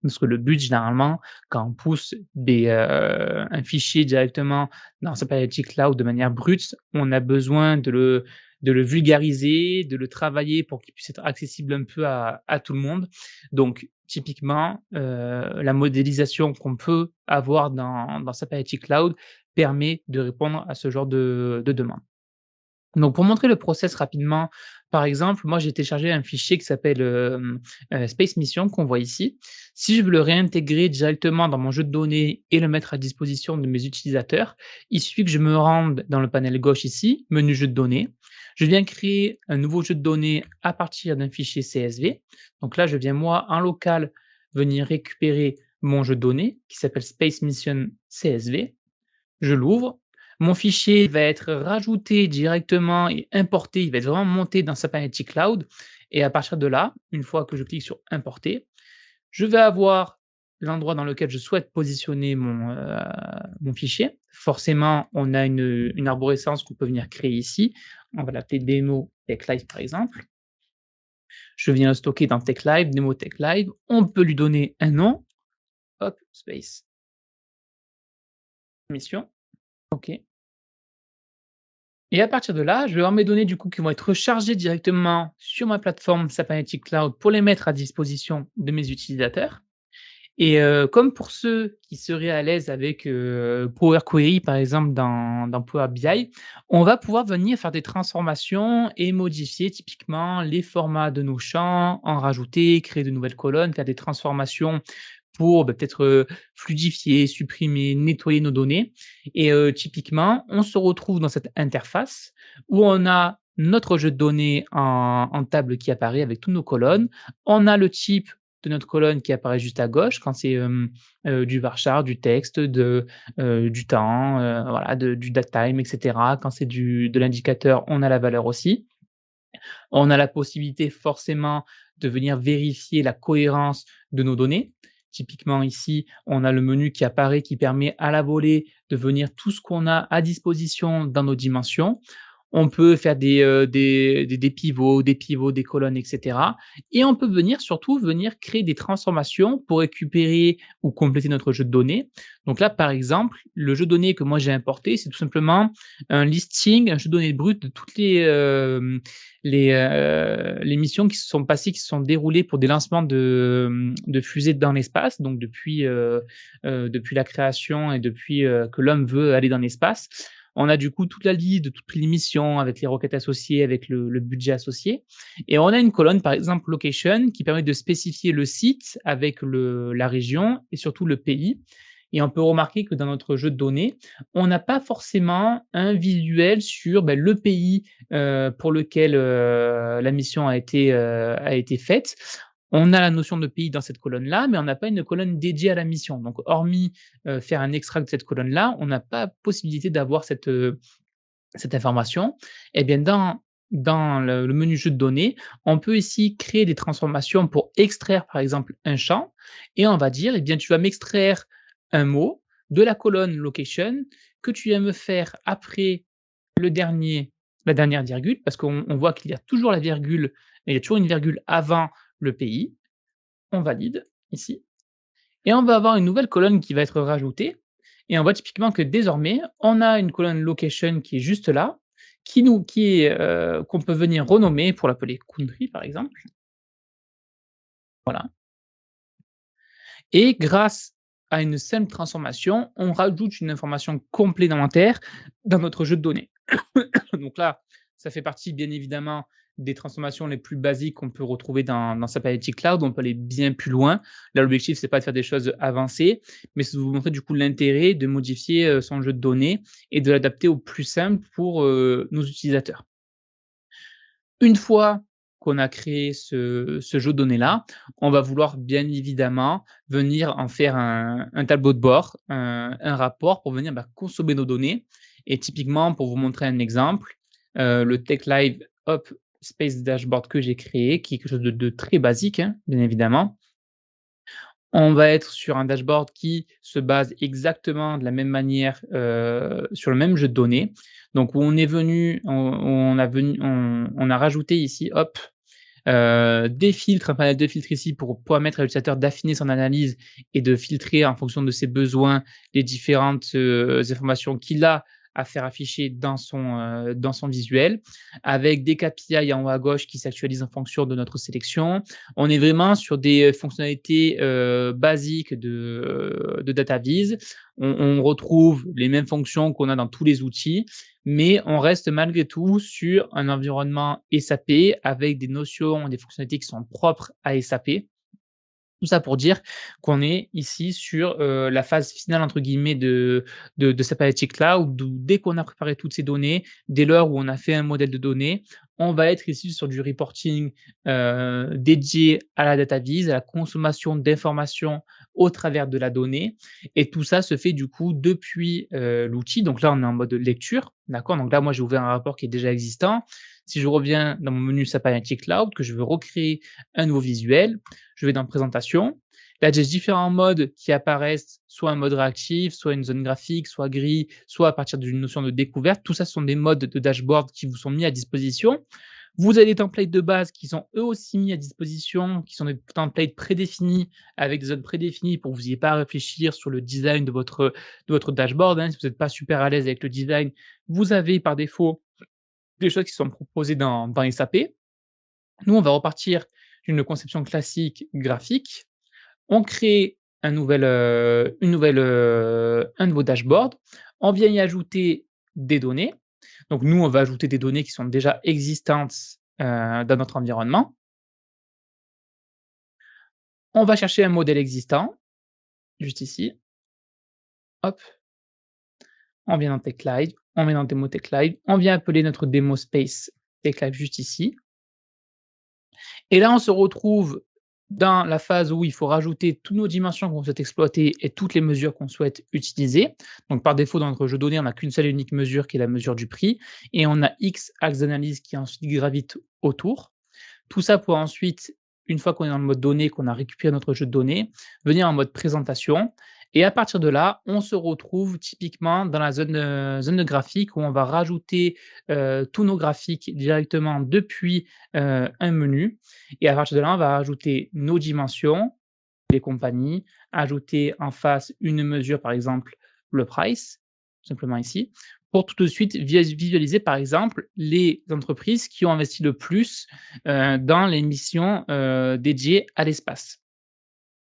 Parce que le but généralement, quand on pousse un fichier directement dans Sapienti Cloud de manière brute, on a besoin de le vulgariser, de le travailler pour qu'il puisse être accessible un peu à tout le monde. Donc typiquement, la modélisation qu'on peut avoir dans Sapienti Cloud permet de répondre à ce genre de demande. Donc pour montrer le process rapidement, par exemple, moi j'ai téléchargé un fichier qui s'appelle, Space Mission qu'on voit ici. Si je veux le réintégrer directement dans mon jeu de données et le mettre à disposition de mes utilisateurs, il suffit que je me rende dans le panel gauche ici, menu jeu de données. Je viens créer un nouveau jeu de données à partir d'un fichier CSV. Donc là, je viens moi en local venir récupérer mon jeu de données qui s'appelle Space Mission CSV. Je l'ouvre. Mon fichier va être rajouté directement et importé, il va être vraiment monté dans Sapienti Cloud et à partir de là, une fois que je clique sur importer, je vais avoir l'endroit dans lequel je souhaite positionner mon fichier. Forcément, on a une arborescence qu'on peut venir créer ici. On va l'appeler démo TechLive par exemple. Je viens le stocker dans TechLive, démo TechLive. On peut lui donner un nom. Hop, space, mission. OK. Et à partir de là, je vais avoir mes données du coup qui vont être rechargées directement sur ma plateforme Sapienti Cloud pour les mettre à disposition de mes utilisateurs. Et comme pour ceux qui seraient à l'aise avec, Power Query par exemple dans Power BI, on va pouvoir venir faire des transformations et modifier typiquement les formats de nos champs, en rajouter, créer de nouvelles colonnes, faire des transformations pour, peut-être, fluidifier, supprimer, nettoyer nos données et typiquement, on se retrouve dans cette interface où on a notre jeu de données en table qui apparaît avec toutes nos colonnes. On a le type de notre colonne qui apparaît juste à gauche quand c'est, du varchar, du texte, du temps, voilà, du datetime et cetera. Quand c'est de l'indicateur, on a la valeur aussi. On a la possibilité forcément de venir vérifier la cohérence de nos données. Typiquement ici, on a le menu qui apparaît qui permet à la volée de venir tout ce qu'on a à disposition dans nos dimensions. On peut faire des pivots, des colonnes, et cetera et on peut venir surtout venir créer des transformations pour récupérer ou compléter notre jeu de données. Donc là, par exemple, le jeu de données que moi j'ai importé, c'est tout simplement un listing, un jeu de données brut de toutes les missions qui se sont passées, qui se sont déroulées pour des lancements de fusées dans l'espace, donc depuis la création et depuis, que l'homme veut aller dans l'espace. On a du coup toute la liste de toutes les missions avec les roquettes associées, avec le budget associé et on a une colonne, par exemple location, qui permet de spécifier le site avec la région et surtout le pays et on peut remarquer que dans notre jeu de données, on n'a pas forcément un visuel sur, le pays, pour lequel, la mission a été faite. On a la notion de pays dans cette colonne-là, mais on n'a pas une colonne dédiée à la mission. Donc hormis, faire un extract de cette colonne-là, on n'a pas possibilité d'avoir cette information. Et bien dans le menu jeu de données, on peut ici créer des transformations pour extraire par exemple un champ et on va dire: «Eh bien tu vas m'extraire un mot de la colonne location que tu viens me faire après le dernier la dernière virgule», parce qu'on voit qu'il y a toujours la virgule, mais il y a toujours une virgule avant le pays. On valide ici et on va avoir une nouvelle colonne qui va être rajoutée et on voit typiquement que désormais, on a une colonne location qui est juste là, qu'on peut venir renommer pour l'appeler country par exemple. Voilà et grâce à une simple transformation, on rajoute une information complémentaire dans notre jeu de données. Donc là, Ça fait partie, bien évidemment, des transformations les plus basiques qu'on peut retrouver dans SAP Analytics Cloud. On peut aller bien plus loin. Là, l'objectif, c'est pas de faire des choses avancées, mais c'est de vous montrer, du coup, l'intérêt de modifier, son jeu de données et de l'adapter au plus simple pour, nos utilisateurs. Une fois qu'on a créé ce jeu de données-là, on va vouloir bien évidemment venir en faire un tableau de bord, un rapport pour venir, consommer nos données et typiquement pour vous montrer un exemple, le Tech Live Hop Space Dashboard que j'ai créé, qui est quelque chose de très basique, hein, bien évidemment. On va être sur un dashboard qui se base exactement de la même manière, sur le même jeu de données. Donc où on est venu on a rajouté ici, hop, des filtres, un panel de filtres ici pour permettre à l'utilisateur d'affiner son analyse et de filtrer en fonction de ses besoins les différentes, informations qu'il a à faire afficher dans son visuel, avec des KPI en haut à gauche qui s'actualisent en fonction de notre sélection. On est vraiment sur des, fonctionnalités, basiques de data viz. On retrouve les mêmes fonctions qu'on a dans tous les outils, mais on reste malgré tout sur un environnement SAP avec des notions, des fonctionnalités qui sont propres à SAP. Tout ça pour dire qu'on est ici sur, la phase finale entre guillemets de SAP Analytics Cloud où dès qu'on a préparé toutes ces données, dès lors où on a fait un modèle de données, on va être ici sur du reporting, dédié à la data viz, à la consommation d'informations au travers de la donnée et tout ça se fait du coup depuis, l'outil. Donc là, on est en mode lecture, d'accord? Donc là, moi, j'ai ouvert un rapport qui est déjà existant. Si je reviens dans mon menu SAP Analytics Cloud, que je veux recréer un nouveau visuel, je vais dans présentation. Là, j'ai différents modes qui apparaissent, soit un mode réactif, soit une zone graphique, soit gris, soit à partir d'une notion de découverte. Tout ça, ce sont des modes de dashboard qui vous sont mis à disposition. Vous avez des templates de base qui sont eux aussi mis à disposition, qui sont des templates prédéfinis avec des zones prédéfinies pour que vous n'ayez pas à réfléchir sur le design de votre dashboard, hein. Si vous n'êtes pas super à l'aise avec le design, vous avez par défaut des choses qui sont proposées dans SAP. Nous, on va repartir d'une conception classique graphique. On crée un nouveau dashboard. On vient y ajouter des données. Donc nous, on va ajouter des données qui sont déjà existantes, dans notre environnement. On va chercher un modèle existant, juste ici. Hop, on vient dans TechLive, on vient dans Demo TechLive, on vient appeler notre démo space TechLive juste ici. Et là, on se retrouve dans la phase où il faut rajouter toutes nos dimensions qu'on souhaite exploiter et toutes les mesures qu'on souhaite utiliser. Donc, par défaut, dans notre jeu de données, on n'a qu'une seule et unique mesure qui est la mesure du prix et on a X axes d'analyse qui ensuite gravitent autour. Tout ça pour ensuite, une fois qu'on est dans le mode données, qu'on a récupéré notre jeu de données, venir en mode présentation et à partir de là, on se retrouve typiquement dans la zone de graphique où on va rajouter, tous nos graphiques directement depuis, un menu et à partir de là, on va rajouter nos dimensions, les compagnies, ajouter en face une mesure, par exemple le price, simplement ici, pour tout de suite visualiser, par exemple, les entreprises qui ont investi le plus, dans les missions, dédiées à l'espace.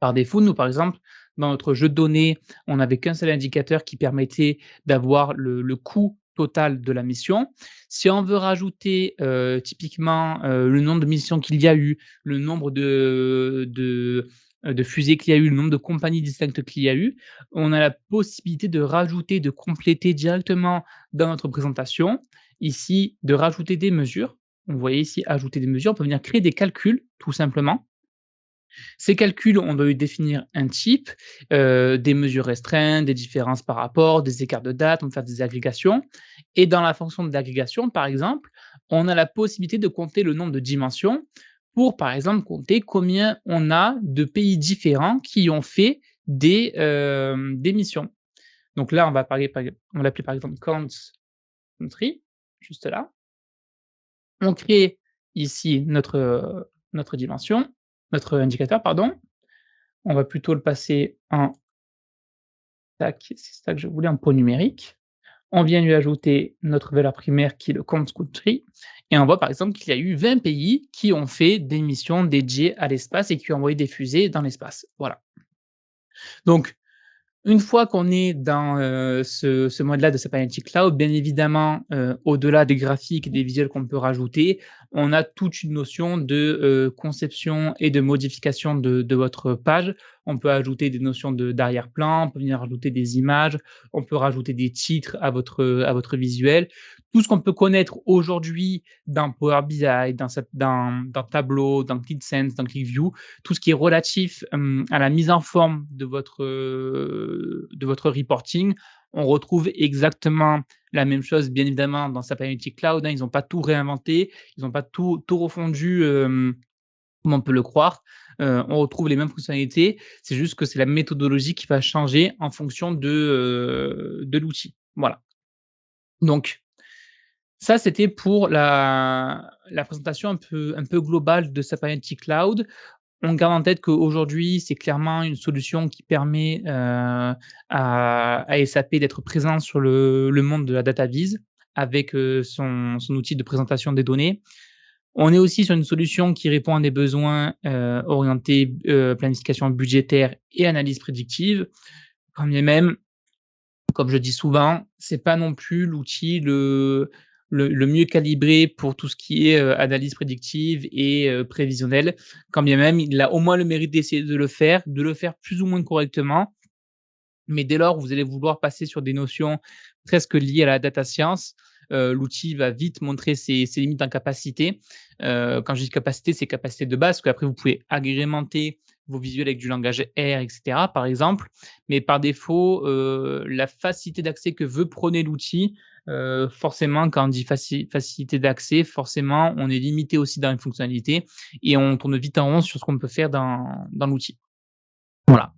Par défaut, nous, par exemple, dans notre jeu de données, on n'avait qu'un seul indicateur qui permettait d'avoir le coût total de la mission. Si on veut rajouter, typiquement, le nombre de missions qu'il y a eu, le nombre de fusées qu'il y a eu, le nombre de compagnies distinctes qu'il y a eu, on a la possibilité de rajouter, de compléter directement dans notre présentation. Ici, de rajouter des mesures. Vous voyez ici, ajouter des mesures. On peut venir créer des calculs, tout simplement. Ces calculs, on doit y définir un type, des mesures restreintes, des différences par rapport, des écarts de date, on peut faire des agrégations et dans la fonction d'agrégation, par exemple, on a la possibilité de compter le nombre de dimensions pour, par exemple, compter combien on a de pays différents qui ont fait des missions. Donc là, on va l'appeler par exemple country, juste là. On crée ici notre dimension, notre indicateur, pardon. On va plutôt le passer en tac, c'est ça que je voulais, en pot numérique. On vient lui ajouter notre valeur primaire qui est le compte country et on voit par exemple qu'il y a eu 20 pays qui ont fait des missions dédiées à l'espace et qui ont envoyé des fusées dans l'espace. Voilà. Donc Une fois qu'on est dans, ce mode-là de Sapienti Cloud, bien évidemment, au-delà des graphiques et des visuels qu'on peut rajouter, on a toute une notion de, conception et de modification de votre page. On peut ajouter des notions d'arrière-plan, on peut venir rajouter des images, on peut rajouter des titres à votre visuel. Tout ce qu'on peut connaître aujourd'hui dans Power BI, dans Tableau, dans ClickSense, dans ClickView, tout ce qui est relatif, à la mise en forme de votre reporting. On retrouve exactement la même chose, bien évidemment, dans SAP Analytics Cloud, hein. Ils n'ont pas tout réinventé, ils n'ont pas tout refondu, comme on peut le croire. On retrouve les mêmes fonctionnalités, c'est juste que c'est la méthodologie qui va changer en fonction de l'outil. Voilà. Donc ça, c'était pour la présentation un peu globale de SAP Analytics Cloud. On garde en tête qu'aujourd'hui, c'est clairement une solution qui permet, à SAP d'être présent sur le monde de la data viz avec, son outil de présentation des données. On est aussi sur une solution qui répond à des besoins, orientés, planification budgétaire et analyse prédictive. Quand bien même, comme je dis souvent, c'est pas non plus l'outil le mieux calibré pour tout ce qui est, analyse prédictive et prévisionnelle. Quand bien même, il a au moins le mérite d'essayer de le faire plus ou moins correctement. Mais dès lors où vous allez vouloir passer sur des notions presque liées à la data science, l'outil va vite montrer ses limites en capacité. Quand je dis capacité, c'est capacité de base, parce qu'après vous pouvez agrémenter vos visuels avec du langage R et cetera, par exemple. Mais par défaut, la facilité d'accès que veut prôner l'outil, forcément quand on dit facilité d'accès, forcément on est limité aussi dans les fonctionnalités et on tourne vite en rond sur ce qu'on peut faire dans l'outil. Voilà.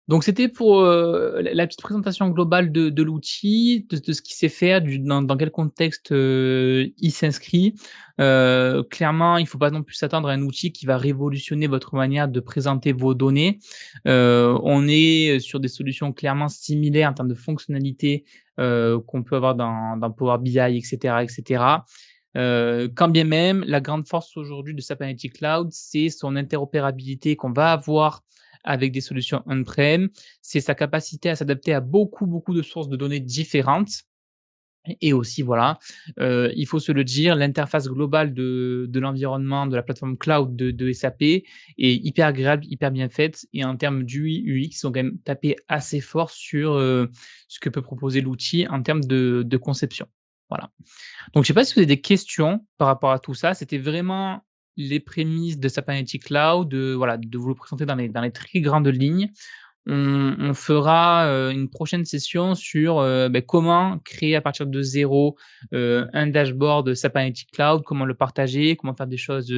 Donc c'était pour, la petite présentation globale de l'outil, de ce qu'il sait faire, dans quel contexte, il s'inscrit. Clairement, il ne faut pas non plus s'attendre à un outil qui va révolutionner votre manière de présenter vos données. On est sur des solutions clairement similaires en termes de fonctionnalités, qu'on peut avoir dans Power BI et cetera et cetera. Quand bien même, la grande force aujourd'hui de SAP Analytics Cloud, c'est son interopérabilité qu'on va avoir avec des solutions on-prem, c'est sa capacité à s'adapter à beaucoup, beaucoup de sources de données différentes et aussi voilà, il faut se le dire, l'interface globale de l'environnement, de la plateforme cloud de SAP est hyper agréable, hyper bien faite et en termes d'UI, UX, ils ont quand même tapé assez fort sur, ce que peut proposer l'outil en termes de conception. Voilà. Donc je sais pas si vous avez des questions par rapport à tout ça. C'était vraiment les prémices de SAP Analytics Cloud, voilà, de vous le présenter dans les très grandes lignes. On fera, une prochaine session sur, comment créer à partir de zéro, un dashboard SAP Analytics Cloud, comment le partager, comment faire des choses,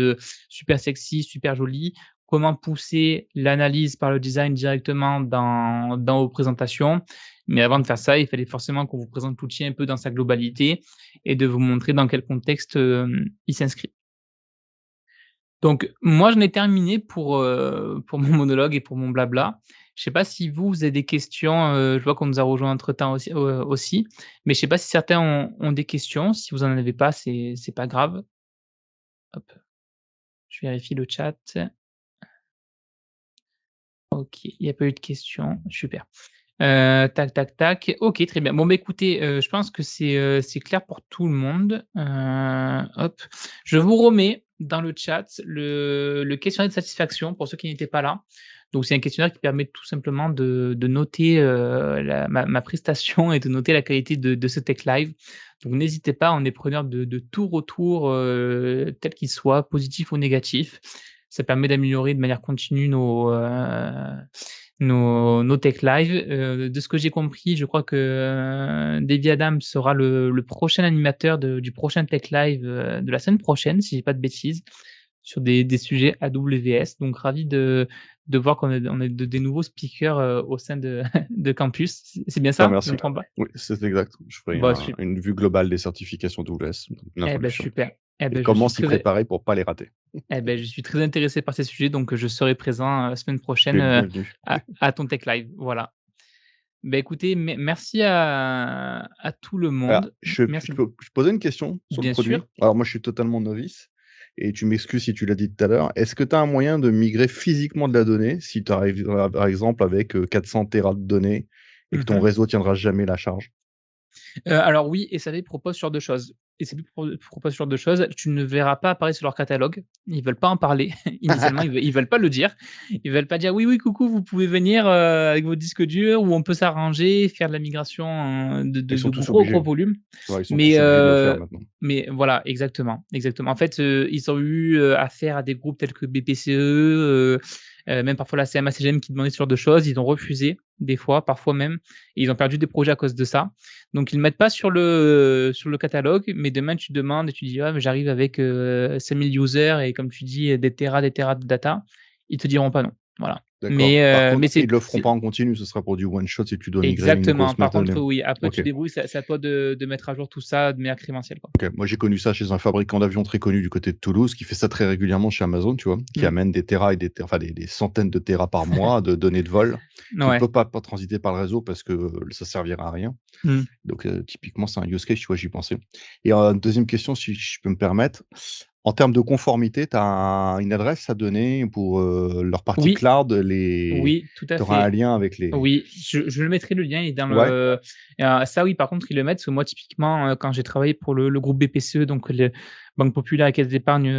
super sexy, super jolies, comment pousser l'analyse par le design directement dans vos présentations. Mais avant de faire ça, il fallait forcément qu'on vous présente l'outil un peu dans sa globalité et de vous montrer dans quel contexte, il s'inscrit. Donc moi, j'en ai terminé pour mon monologue et pour mon blabla. Je sais pas si vous avez des questions, je vois qu'on nous a rejoint entre-temps aussi, mais je sais pas si certains ont des questions. Si vous en avez pas, c'est pas grave. Hop, je vérifie le chat. OK, il y a pas eu de questions, super. Tac, tac, tac. OK, très bien. Bon, bah, écoutez, je pense que c'est clair pour tout le monde. Hop, je vous remets dans le chat le questionnaire de satisfaction pour ceux qui n'étaient pas là. Donc c'est un questionnaire qui permet tout simplement de noter, ma prestation et de noter la qualité de ce tech live. Donc n'hésitez pas, on est preneur de tout retour, tel qu'il soit, positif ou négatif. Ça permet d'améliorer de manière continue nos tech live. De ce que j'ai compris, je crois que, Davy Adam sera le prochain animateur du prochain tech live, de la semaine prochaine, si je dis pas de bêtises, sur des sujets AWS. Donc ravi de voir qu'on a des nouveaux speakers, au sein de de Campus. C'est bien Ah ça? Je merci. me trompe pas? Oui, c'est exact. Je ferai Bah, su une vue globale des certifications AWS, une eh ben introduction super. Eh et ben je comment suis s'y très préparer pour pas les rater. je suis très intéressé par ces sujets, donc je serai présent, la semaine Tu prochaine, es le bienvenu. à ton tech live. Voilà. Bah, écoutez, merci à tout le Alors, monde. je Merci peux je posais une question sur le bien sûr. produit? Alors moi, je suis totalement novice. et tu m'excuses si tu l'as dit tout à l'heure, est-ce que tu as un moyen de migrer physiquement de la donnée si tu arrives, par exemple, avec 400 téras de données et que ton Mmh. réseau tiendra jamais la charge? Alors oui, SAP propose ce genre de choses. SAP propose ce genre de choses. Tu ne verras pas apparaître sur leur catalogue. Ils veulent pas en parler. Initialement, ils veulent pas le dire. Ils veulent pas dire: «Oui, oui, coucou, vous pouvez venir, avec vos disques durs ou on peut s'arranger, faire de la migration, Ils sont de tous gros, gros obligés. volumes». Ouais, ils sont Mais tous obligés de le faire maintenant. voilà, exactement, exactement. En fait, ils ont eu, affaire à des groupes tels que BPCE, même parfois la CMA-CGM qui demandaient ce genre de choses. Ils ont refusé des fois, parfois même, et ils ont perdu des projets à cause de ça. Donc ils le mettent pas sur le catalogue, mais demain tu demandes et tu dis: «Ah mais j'arrive avec, 5 000 users et comme tu dis, des téras de data». Ils te diront pas non, voilà. D'accord. Par Mais contre, ils le feront c'est pas en continu, ce sera pour du one shot si tu dois migrer une exactement. grosse masse Par de contre, données. oui, après tu OK. te débrouilles, c'est à toi de mettre à jour tout ça de manière crémentielle, quoi. OK. Moi, j'ai connu ça chez un fabricant d'avions très connu du côté de Toulouse, qui fait ça très régulièrement chez Amazon, tu vois? Qui Mmh. amène des téras et enfin des centaines de téras par mois de données de vol, qui ne Ouais. peut pas transiter par le réseau parce que ça servira à rien. Mmh. Donc, typiquement, c'est un use case, tu vois? J'y pensais. Et 2e question, si je peux me permettre. En termes de conformité, tu as une adresse à donner pour, leur partie Oui, cloud, les oui, tout à tu auras un fait. lien avec les Oui, je le mettrai le lien, il est dans ouais? le ça oui, par contre, ils le mettent, parce que moi, typiquement, quand j'ai travaillé pour le groupe BPCE, donc le Banque Populaire et Caisse d'épargne,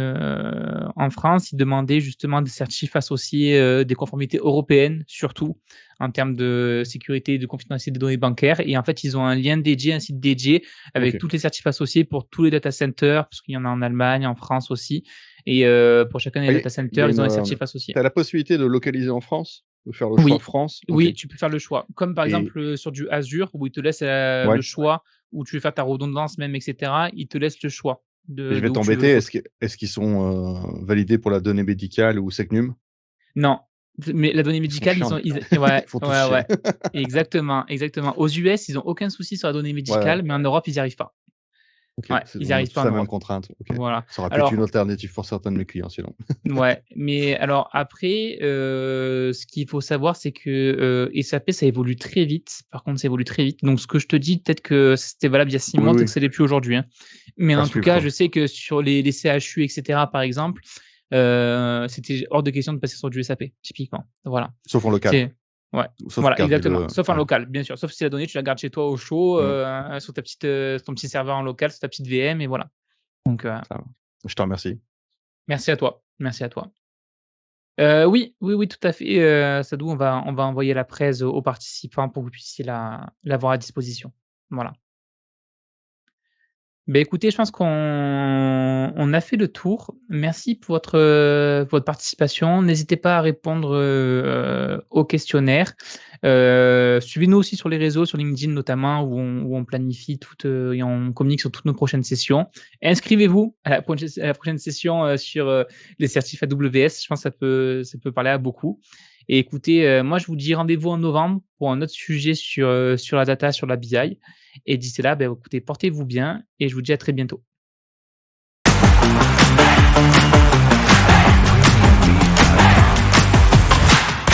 en France, ils demandaient justement des certifs associés, des conformités européennes, surtout en termes de sécurité et de confidentialité des données bancaires, et en fait, ils ont un lien dédié, un site dédié avec OK. toutes les certifs associés pour tous les data centers, parce qu'il y en a en Allemagne, en France aussi, et pour chacun des Ah, data il y a centers, ils ont les certifs associés. tu as la possibilité de localiser en France? De faire le choix Oui, France? OK. oui, tu peux faire le choix. Comme par Et exemple, sur du Azure où ils te laissent, le ouais, choix, où tu veux faire ta redondance même et cetera, ils te laissent le choix je de vais où tu veux t'embêter, le stocker. est-ce qu'ils sont, validés pour la donnée médicale ou Secnum? Non, mais la donnée Ils sont médicale, chiants, les ils gars. ouais, Ils font tous ouais, chier. ouais. Exactement, exactement. Aux US, ils ont aucun souci sur la donnée Ouais, ouais. médicale, mais en Europe, ils y arrivent pas. OK, Ouais, c'est ils y on a arrivent pas tous en la même Europe. contrainte. OK. Voilà. Ça aurait pu être une Alors alternative pour certains de mes clients sinon. ouais, mais alors après, ce qu'il faut savoir, c'est que, SAP, ça évolue très vite. Par contre, ça évolue très vite. Donc ce que je te dis, peut-être que c'était valable il y a 6 Oui, mois, peut-être oui, que ça l'est plus aujourd'hui, hein. Mais à en tout suivre, cas, quoi. je sais que sur les CHU et cetera, par exemple, c'était hors de question de passer sur du SAP, typiquement. Voilà. Sauf en local. C'est ouais, Sauf voilà, garder exactement. le Sauf en ouais. local, bien sûr. Sauf si la donnée, tu la gardes chez toi au chaud, Mmh, sur ta petite, ton petit serveur en local, sur ta petite VM et voilà. Donc, ça va. Je te remercie. merci à toi. Merci à toi. Oui, oui, oui, tout à fait, Sadou, on va envoyer la presse aux participants pour que vous puissiez l'avoir à disposition. Voilà. Beh, écoutez, je pense qu'on a fait le tour. Merci pour votre participation. N'hésitez pas à répondre, au questionnaire. Suivez-nous aussi sur les réseaux, sur LinkedIn notamment, où on planifie toutes, et on communique sur toutes nos prochaines sessions. Inscrivez-vous à la prochaine session, sur, les certifs AWS. Je pense que ça peut parler à beaucoup. Et écoutez, moi, je vous dis rendez-vous en novembre pour un autre sujet sur la data, sur la BI. Et d'ici là, ben, écoutez, portez-vous bien et je vous dis à très bientôt.